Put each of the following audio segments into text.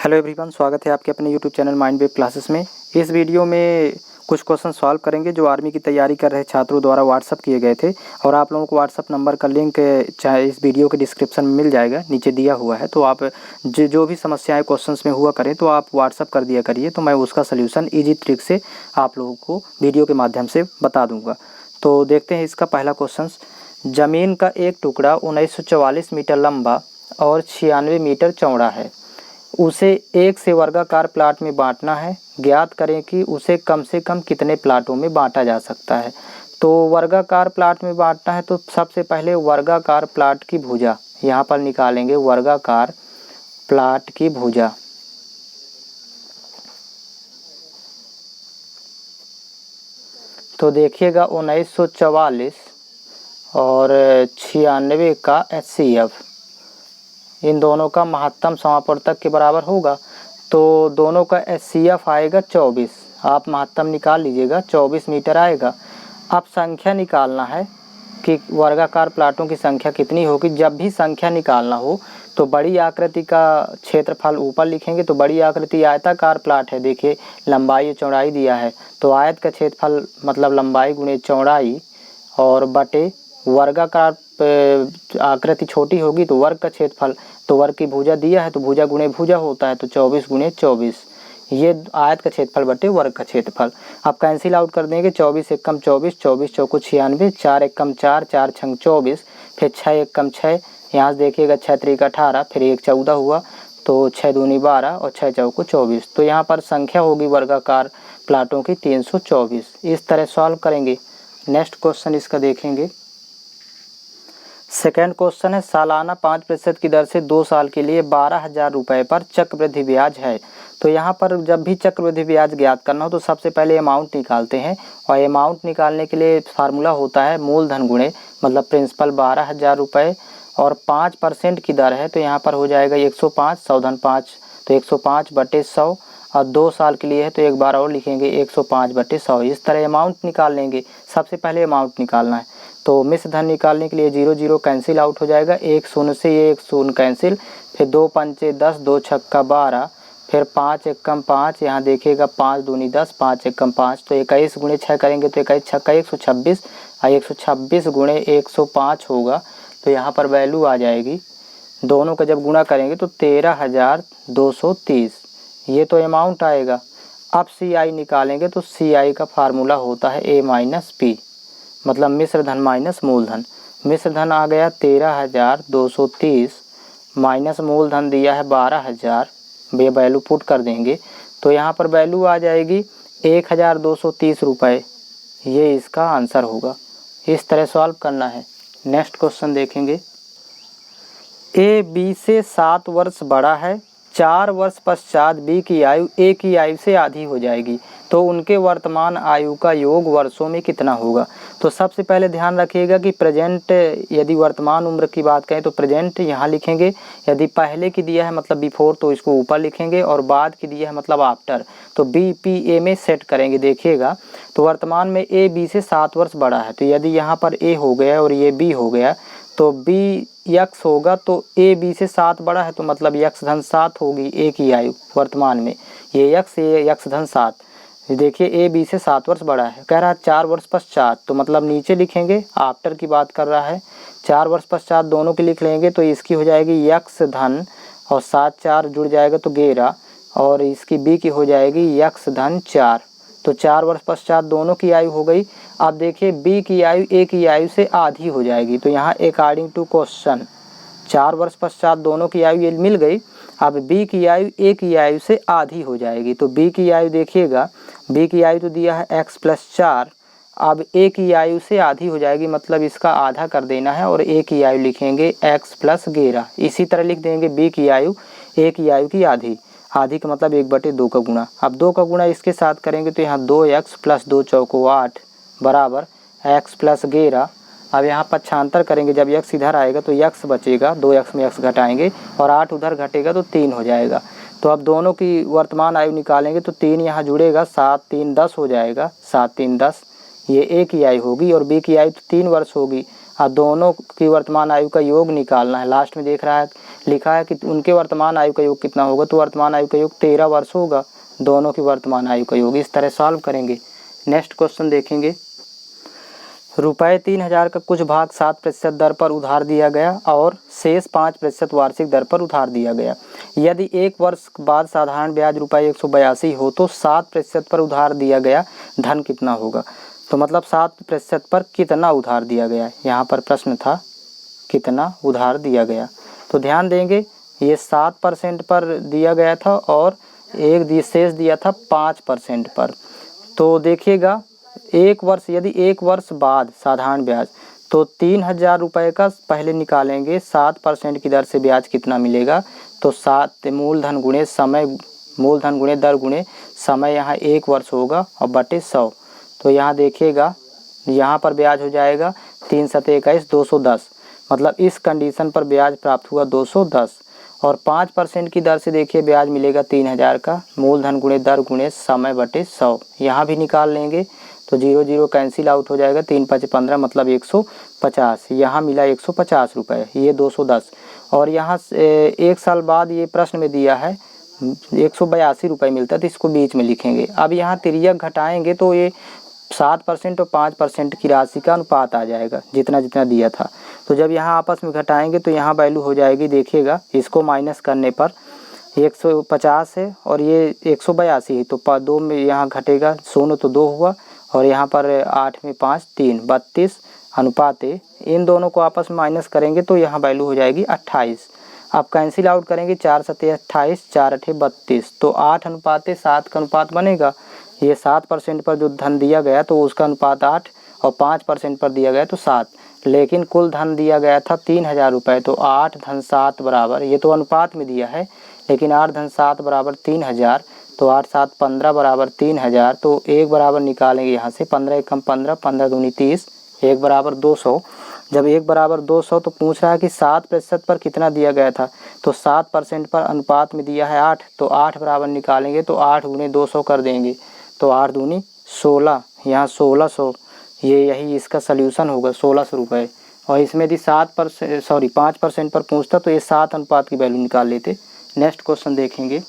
Hello everyone, स्वागत है आपके अपने YouTube channel mind wave classes में। इस वीडियो में कुछ क्वेश्चन सॉल्व करेंगे जो आर्मी की तैयारी कर रहे छात्रों द्वारा व्हाट्सअप किए गए थे। और आप लोगों को व्हाट्सअप नंबर का लिंक चाहे इस वीडियो के डिस्क्रिप्शन में मिल जाएगा, नीचे दिया हुआ है। तो आप जो भी समस्याएं क्वेश्चंस में हुआ करें तो आप व्हाट्सअप कर दिया करिए, तो मैं उसका सल्यूशन ईजी ट्रिक से आप लोगों को वीडियो के माध्यम से बता दूँगा। तो देखते हैं इसका पहला क्वेश्चन। ज़मीन का एक टुकड़ा 1944 मीटर लंबा और 96 मीटर चौड़ा है। उसे एक से वर्गाकार प्लाट में बांटना है। ज्ञात करें कि उसे कम से कम कितने प्लाटों में बांटा जा सकता है। तो वर्गाकार प्लाट में बांटना है तो सबसे पहले वर्गाकार प्लाट की भुजा यहाँ पर निकालेंगे। वर्गाकार प्लाट की भुजा तो देखिएगा 1944 और 96 का HCF, इन दोनों का महत्तम समापवर्तक के बराबर होगा। तो दोनों का HCF आएगा 24। आप महत्तम निकाल लीजिएगा, 24 मीटर आएगा। अब संख्या निकालना है कि वर्गाकार प्लाटों की संख्या कितनी होगी। जब भी संख्या निकालना हो तो बड़ी आकृति का क्षेत्रफल ऊपर लिखेंगे। तो बड़ी आकृति आयताकार प्लाट है, देखिए लंबाई चौड़ाई दिया है, तो आयत का क्षेत्रफल मतलब लंबाई गुणे चौड़ाई और बटे वर्गाकार आकृति छोटी होगी तो वर्ग का क्षेत्रफल, तो वर्ग की भुजा दिया है तो भुजा गुणे भुजा होता है, तो 24 गुणे 24 ये आयत का क्षेत्रफल बटे वर्ग का क्षेत्रफल। आप कैंसिल आउट कर देंगे। 24 एकम 24, 24 चौको 96, 4 एकम 4, 4 छंग 24, फिर 6 एकम 6, यहाँ से देखिएगा 6 त्रिक 18, फिर 1 14 हुआ, तो 6 दूनी 12 और 6 चौको 24। तो यहाँ पर संख्या होगी वर्गाकार प्लाटों की 324। इस तरह सॉल्व करेंगे। नेक्स्ट क्वेश्चन इसका देखेंगे। सेकेंड क्वेश्चन है, सालाना 5% की दर से 2 साल के लिए 12,000 रुपये पर चक्रवृद्धि ब्याज है। तो यहाँ पर जब भी चक्रवृद्धि ब्याज ज्ञात करना हो तो सबसे पहले अमाउंट निकालते हैं। और अमाउंट निकालने के लिए फार्मूला होता है मूलधन गुणे मतलब प्रिंसिपल 12,000 रुपये और 5% की दर है, तो यहाँ पर हो जाएगा 105, 100 धन 5, तो 105 बटे 100 और 2 साल के लिए है तो एक बार और लिखेंगे 105 बटे 100। इस तरह अमाउंट निकाल लेंगे। सबसे पहले अमाउंट निकालना है, तो मिश्र धन निकालने के लिए 0 0 कैंसिल आउट हो जाएगा। 1 शून्य से ये 1 शून्य कैंसिल, फिर 2 पंचे 10, 2 छक्का 12, फिर 5 एकम 5, यहाँ देखिएगा 5 दूनी 10, 5 एकम 5, तो 21 गुणे 6 करेंगे तो 21 छक्का 126 और 126 गुणे 105 होगा। तो यहाँ पर वैल्यू आ जाएगी, दोनों का जब गुणा करेंगे तो 13,230, ये तो अमाउंट आएगा। अब CI निकालेंगे तो CI का फार्मूला होता है A माइनस P मतलब मिश्र धन माइनस मूलधन। मिश्र धन आ गया 13,230 माइनस मूलधन दिया है 12,000, ये वैल्यू पुट कर देंगे तो यहाँ पर वैल्यू आ जाएगी 1,230 रुपये। ये इसका आंसर होगा। इस तरह सॉल्व करना है। नेक्स्ट क्वेश्चन देखेंगे। A B से 7 वर्ष बड़ा है। 4 वर्ष पश्चात B की आयु A की आयु से आधी हो जाएगी, तो उनके वर्तमान आयु का योग वर्षों में कितना होगा। तो सबसे पहले ध्यान रखिएगा कि प्रेजेंट, यदि वर्तमान उम्र की बात करें तो प्रेजेंट यहाँ लिखेंगे। यदि पहले की दिया है मतलब बिफोर तो इसको ऊपर लिखेंगे, और बाद की दिया है मतलब आफ्टर तो BPA में सेट करेंगे। देखिएगा तो वर्तमान में A B से 7 वर्ष बड़ा है, तो यदि यहाँ पर A हो गया और ये B हो गया तो B यक्स होगा, तो A B से 7 बड़ा है तो मतलब यक्स धन 7 होगी A की आयु वर्तमान में। ये यक्स धन 7। देखिए A B से 7 वर्ष बड़ा है, कह रहा है 4 वर्ष पश्चात, तो मतलब नीचे लिखेंगे, आफ्टर की बात कर रहा है। 4 वर्ष पश्चात दोनों की लिख लेंगे तो इसकी हो जाएगी यक्स धन और 7 4 जुड़ जाएगा तो 11, और इसकी B की हो जाएगी यक्स धन 4। तो 4 वर्ष पश्चात दोनों की आयु हो गई। अब देखिए B की आयु A की आयु से आधी हो जाएगी, तो यहाँ अकॉर्डिंग टू क्वेश्चन 4 वर्ष पश्चात दोनों की आयु ये मिल गई। अब B की आयु A की आयु से आधी हो जाएगी, तो B की आयु देखिएगा, B की आयु तो दिया है x + 4, अब A की आयु से आधी हो जाएगी मतलब इसका आधा कर देना है, और A की आयु लिखेंगे x + 11। इसी तरह लिख देंगे B की आयु A की आयु की आधी, आधी का मतलब 1/2 का गुणा। अब 2 का गुणा इसके साथ करेंगे तो यहाँ 2x + 2 चौको 8 बराबर x + 11। अब यहाँ पक्षांतर करेंगे, जब x इधर आएगा तो x बचेगा, 2x में x घटाएंगे और 8 उधर घटेगा तो 3 हो जाएगा। तो अब दोनों की वर्तमान आयु निकालेंगे तो 3 यहाँ जुड़ेगा, 7 3 10 हो जाएगा, 7 3 10, ये A की आयु होगी और B की आयु तो 3 वर्ष होगी। अब दोनों की वर्तमान आयु का योग निकालना है। लास्ट में देख रहा है लिखा है कि उनके वर्तमान आयु का योग कितना होगा, तो वर्तमान आयु का योग 13 वर्ष होगा, दोनों की वर्तमान आयु का योग। इस तरह सॉल्व करेंगे। नेक्स्ट क्वेश्चन देखेंगे। रुपये 3000 का कुछ भाग 7% दर पर उधार दिया गया और शेष 5% वार्षिक दर पर उधार दिया गया। यदि 1 वर्ष बाद साधारण ब्याज रुपये 182 हो तो 7% पर उधार दिया गया धन कितना होगा। तो मतलब 7% पर कितना उधार दिया गया, यहाँ पर प्रश्न था कितना उधार दिया गया। तो ध्यान देंगे ये 7% पर दिया गया था और एक शेष दिया था 5% पर। तो देखिएगा 1 वर्ष, यदि 1 वर्ष बाद साधारण ब्याज, तो 3000 रुपये का पहले निकालेंगे 7% की दर से ब्याज कितना मिलेगा। तो 7 मूलधन गुणे समय, मूलधन गुणे दर गुणे समय, यहाँ 1 वर्ष होगा और बटे 100। तो यहाँ देखिएगा यहाँ पर ब्याज हो जाएगा 3 सते 21 210, मतलब इस कंडीशन पर ब्याज प्राप्त हुआ 210। और 5% की दर से देखिए ब्याज मिलेगा 3000 का, मूलधन गुणे दर गुणे समय बटे 100। यहाँ भी निकाल लेंगे तो 0 0 कैंसिल आउट हो जाएगा, 3 5 15 मतलब 150। यहाँ मिला 150 रुपये, ये 210। और यहाँ 1 साल बाद ये प्रश्न में दिया है 182 रुपये मिलता है, तो इसको बीच में लिखेंगे। अब यहाँ तिर्यक घटाएंगे तो ये 7% और 5% की राशि का अनुपात आ जाएगा, जितना जितना दिया था। तो जब यहाँ आपस में घटाएंगे तो यहाँ वैल्यू हो जाएगी, देखिएगा इसको माइनस करने पर 150 है और ये 182 है, तो 2 में यहाँ घटेगा 0 तो 2 हुआ, और यहाँ पर 8 में 5 3 32 अनुपात इन दोनों को आपस में माइनस करेंगे तो यहाँ वैल्यू हो जाएगी 28। अब कैंसिल आउट करेंगे, 4 सते 28 4 अठे 32, तो 8 अनुपात 7 का अनुपात बनेगा। ये 7% पर जो धन दिया गया तो उसका अनुपात 8 और 5% पर दिया गया तो 7, लेकिन कुल धन दिया गया था 3000 रुपये, तो 8 धन 7 बराबर, ये तो अनुपात में दिया है लेकिन 8 धन 7 बराबर 3000, तो 8 7 15 बराबर 3000। तो 1 बराबर निकालेंगे यहाँ से, 15 एकम 15 15 दूनी 30, 1 बराबर 200। जब 1 बराबर 200 तो पूछ रहा है कि 7% पर कितना दिया गया था, तो 7% पर अनुपात में दिया है 8, तो 8 बराबर निकालेंगे तो 8 गुने 200 कर देंगे, तो 8 दूनी 16, यहाँ 1600, ये यही इसका सल्यूशन होगा 1600 रुपये। और इसमें यदि 5% पर पूछता तो ये 7 अनुपात की वैल्यू निकाल लेते। नेक्स्ट क्वेश्चन देखेंगे।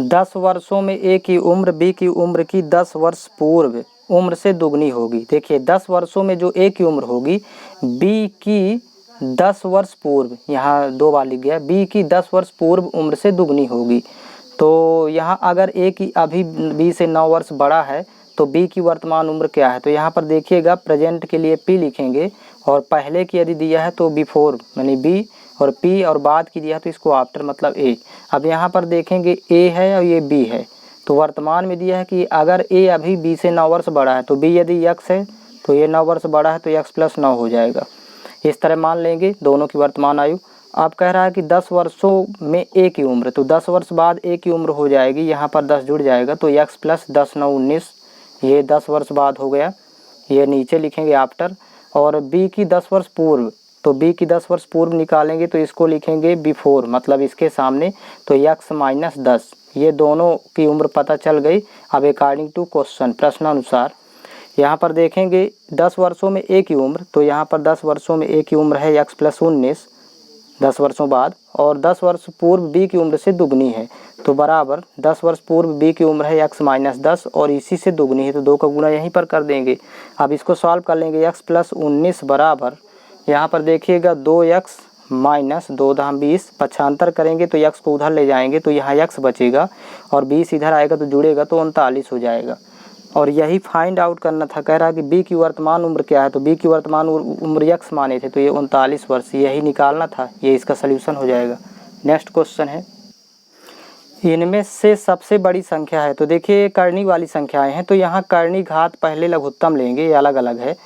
10 वर्षों में ए की उम्र बी की उम्र की 10 वर्ष पूर्व उम्र से दुगनी होगी। देखिए 10 वर्षों में जो ए की उम्र होगी बी की 10 वर्ष पूर्व, यहाँ 2 बार लिख गया, बी की 10 वर्ष पूर्व उम्र से दुगनी होगी। तो यहाँ अगर ए की अभी बी से 9 वर्ष बड़ा है तो बी की वर्तमान उम्र क्या है, तो यहाँ पर देखिएगा प्रेजेंट के लिए पी लिखेंगे, और पहले की यदि दिया है तो बिफोर यानी बी, और पी और बाद की दिया है तो इसको आफ्टर मतलब ए। अब यहाँ पर देखेंगे ए है और ये बी है, तो वर्तमान में दिया है कि अगर ए अभी बी से 9 वर्ष बड़ा है तो बी यदि यक्स है तो ये 9 वर्ष बड़ा है तो यक्स प्लस 9 हो जाएगा। इस तरह मान लेंगे दोनों की वर्तमान आयु। अब कह रहा है कि 10 वर्षों में ए की उम्र, तो 10 वर्ष बाद ए की उम्र हो जाएगी, यहाँ पर 10 जुड़ जाएगा तो यक्स प्लस 10 9 19, ये 10 वर्ष बाद हो गया, ये नीचे लिखेंगे आफ्टर। और बी की 10 वर्ष पूर्व, तो बी की 10 वर्ष पूर्व निकालेंगे तो इसको लिखेंगे बिफोर मतलब इसके सामने, तो यक्स माइनस 10, ये दोनों की उम्र पता चल गई। अब अकॉर्डिंग टू क्वेश्चन प्रश्नानुसार यहाँ पर देखेंगे 10 वर्षों में ए की उम्र, तो यहाँ पर 10 वर्षों में ए की उम्र है यक्स प्लस 19 10 वर्षों बाद, और 10 वर्ष पूर्व बी की उम्र से दुगनी है, तो बराबर 10 वर्ष पूर्व बी की उम्र है यक्स माइनस 10 और इसी से दुगनी है, तो 2 का गुणा यहीं पर कर देंगे। अब इसको सॉल्व कर लेंगे, यक्स प्लस 19 बराबर यहाँ पर देखिएगा 2x माइनस 2 दाम 20, पक्षांतर करेंगे तो यक्स को उधर ले जाएंगे तो यहाँ यक्स बचेगा और 20 इधर आएगा तो जुड़ेगा तो 39 हो जाएगा। और यही फाइंड आउट करना था, कह रहा कि बी की वर्तमान उम्र क्या है, तो बी की वर्तमान उम्र यक्स माने थे तो ये 39 वर्ष, यही निकालना था, ये इसका सल्यूशन हो जाएगा। नेक्स्ट क्वेश्चन है, इनमें से सबसे बड़ी संख्या है, तो देखिए करनी वाली संख्याएं हैं, तो यहाँ करनी घात पहले लघुत्तम लेंगे, ये अलग अलग है,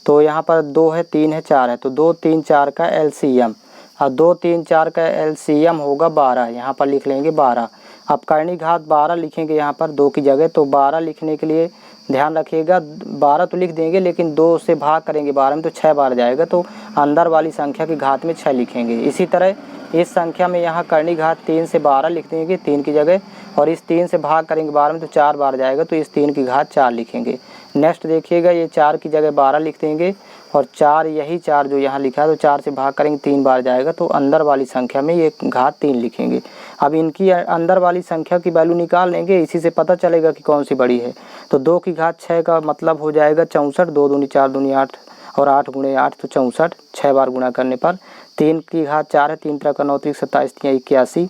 तो यहाँ पर 2 है 3 है 4 है, तो 2 3 4 का एलसीएम, और 2 3 4 का एलसीएम होगा 12, यहाँ पर लिख लेंगे 12। अब करनी घात 12 लिखेंगे यहाँ पर 2 की जगह, तो 12 लिखने के लिए ध्यान रखिएगा 12 तो लिख देंगे लेकिन 2 से भाग करेंगे 12 में तो 6 बार जाएगा, तो अंदर वाली संख्या की घात में 6 लिखेंगे। इसी तरह इस संख्या में यहाँ करनी घात 3 से 12 लिख देंगे 3 की जगह, और इस 3 से भाग करेंगे 12 में तो 4 बार जाएगा, तो इस 3 की घात 4 लिखेंगे। नेक्स्ट देखिएगा ये 4 की जगह 12 लिख देंगे, और 4 यही 4 जो यहाँ लिखा है तो 4 से भाग करेंगे 3 बार जाएगा तो अंदर वाली संख्या में ये घात 3 लिखेंगे। अब इनकी अंदर वाली संख्या की वैल्यू निकाल लेंगे, इसी से पता चलेगा कि कौन सी बड़ी है। तो 2 की घात 6 का मतलब हो जाएगा 64, 2 दूनी 4 दूनी 8 और 8 गुणे 8 तो 64, 6 बार गुणा करने पर। 3 की घात 4 है, 3 त्रिक 9 त्रिक 27 तियां 81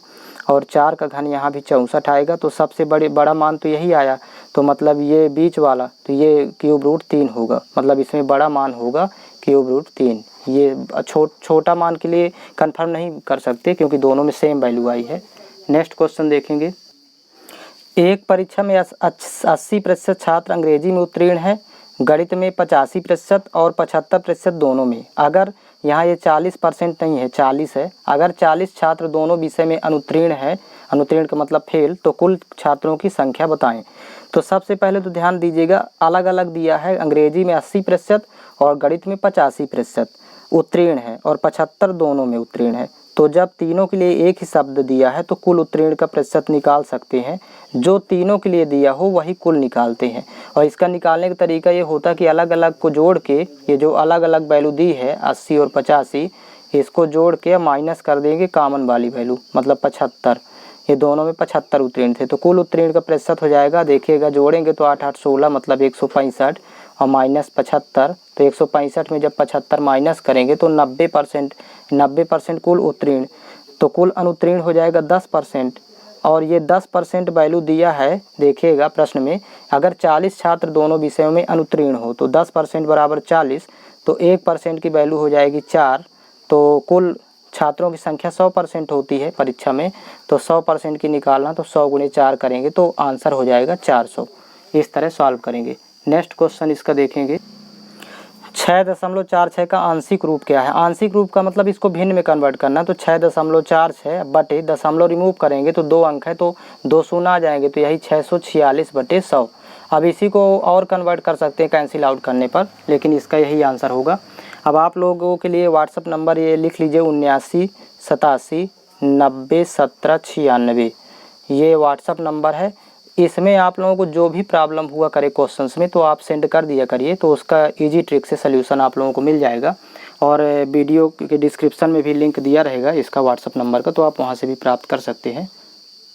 और 4 का घन यहाँ भी 64 आएगा। तो सबसे बड़ा मान तो यही आया, तो मतलब ये बीच वाला तो ये क्यूब रूट 3 होगा, मतलब इसमें बड़ा मान होगा क्यूब रूट 3। ये छोटा मान के लिए कंफर्म नहीं कर सकते क्योंकि दोनों में सेम वैल्यू आई है। नेक्स्ट क्वेश्चन देखेंगे। एक परीक्षा में 80% छात्र अंग्रेजी में उत्तीर्ण है, गणित में 85% और 75% दोनों में। अगर यहाँ ये 40% नहीं है, 40 है, अगर 40 छात्र दोनों विषय में अनुत्तीर्ण है, अनुत्तीर्ण का मतलब फेल, तो कुल छात्रों की संख्या बताएं। तो सबसे पहले तो ध्यान दीजिएगा, अलग अलग दिया है, अंग्रेजी में 80% और गणित में 85% उत्तीर्ण है और 75 दोनों में उत्तीर्ण है। तो जब तीनों के लिए एक ही शब्द दिया है तो कुल उत्तीर्ण का प्रतिशत निकाल सकते हैं। जो तीनों के लिए दिया हो वही कुल निकालते हैं। और इसका निकालने का तरीका ये होता है कि अलग अलग को जोड़ के, ये जो अलग अलग वैल्यू दी है 80 और 85, इसको जोड़ के माइनस कर देंगे कॉमन वाली वैल्यू, मतलब 75। ये दोनों में 75 उत्तीर्ण थे, तो कुल उत्तीर्ण का प्रतिशत हो जाएगा, देखिएगा जोड़ेंगे तो 8 8 16 मतलब 165 और माइनस 75, तो 165 में जब 75 माइनस करेंगे तो 90% कुल उत्तीर्ण, तो कुल अनुत्तीर्ण हो जाएगा 10%। और ये 10% वैल्यू दिया है, देखिएगा प्रश्न में, अगर 40 छात्र दोनों विषयों में अनुत्तीर्ण हो तो 10% बराबर 40, तो 1% की वैल्यू हो जाएगी 4। तो कुल छात्रों की संख्या 100% होती है परीक्षा में, तो 100% की निकालना, तो 100 गुणे 4 करेंगे तो आंसर हो जाएगा 400। इस तरह सॉल्व करेंगे। नेक्स्ट क्वेश्चन इसका देखेंगे। 6.46 का आंशिक रूप क्या है? आंशिक रूप का मतलब इसको भिन्न में कन्वर्ट करना, तो 6.46 बटे दशमलव रिमूव करेंगे तो 2 अंक है तो 2 शून्य आ जाएंगे, तो यही 646 बटे 100। अब इसी को और कन्वर्ट कर सकते हैं कैंसिल आउट करने पर, लेकिन इसका यही आंसर होगा। अब आप लोगों के लिए व्हाट्सअप नंबर ये लिख लीजिए 79 87 90 17 96, ये व्हाट्सअप नंबर है। इसमें आप लोगों को जो भी प्रॉब्लम हुआ करे क्वेश्चंस में तो आप सेंड कर दिया करिए, तो उसका इजी ट्रिक से सल्यूशन आप लोगों को मिल जाएगा। और वीडियो के डिस्क्रिप्शन में भी लिंक दिया रहेगा इसका व्हाट्सअप नंबर का, तो आप वहां से भी प्राप्त कर सकते हैं।